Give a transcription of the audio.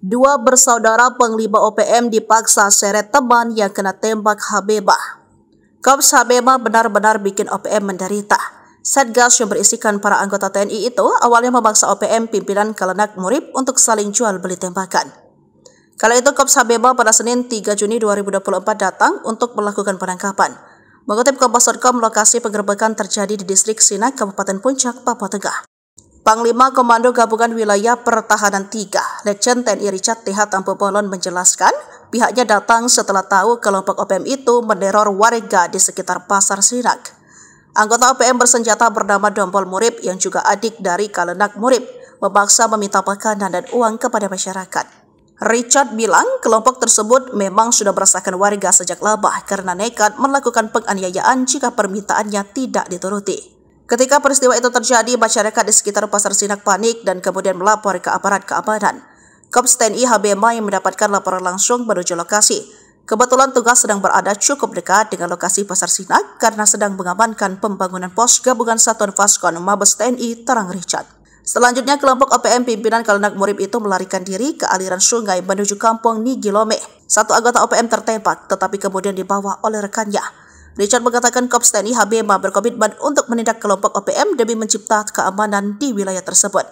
Dua bersaudara penglima OPM dipaksa seret teman yang kena tembak Habibah. Korps Habibah benar-benar bikin OPM menderita. Satgas yang berisikan para anggota TNI itu awalnya memaksa OPM pimpinan Kalenak Murib untuk saling jual beli tembakan. Kala itu Korps Habibah pada Senin 3 Juni 2024 datang untuk melakukan penangkapan. Mengutip Kompas.com, lokasi penggerebekan terjadi di distrik Sinak, Kabupaten Puncak, Papua Tengah. Panglima Komando Gabungan Wilayah Pertahanan 3, Letjen TNI Richard T.H. Tampu Bolon menjelaskan, pihaknya datang setelah tahu kelompok OPM itu meneror warga di sekitar Pasar Sinak. Anggota OPM bersenjata bernama Dompol Murib yang juga adik dari Kalenak Murib memaksa meminta makanan dan uang kepada masyarakat. Richard bilang kelompok tersebut memang sudah meresahkan warga sejak lama karena nekat melakukan penganiayaan jika permintaannya tidak dituruti. Ketika peristiwa itu terjadi, masyarakat di sekitar Pasar Sinak panik dan kemudian melapor ke aparat keamanan. Korps TNI Habibah yang mendapatkan laporan langsung menuju lokasi. Kebetulan tugas sedang berada cukup dekat dengan lokasi Pasar Sinak karena sedang mengamankan pembangunan pos gabungan Satuan Faskon Mabes TNI Terang Richard. Selanjutnya, kelompok OPM pimpinan Kalenak Murib itu melarikan diri ke aliran sungai menuju kampung Nigilome. Satu anggota OPM tertembak tetapi kemudian dibawa oleh rekannya. Richard mengatakan Korps TNI Habibah berkomitmen untuk menindak kelompok OPM demi menciptakan keamanan di wilayah tersebut.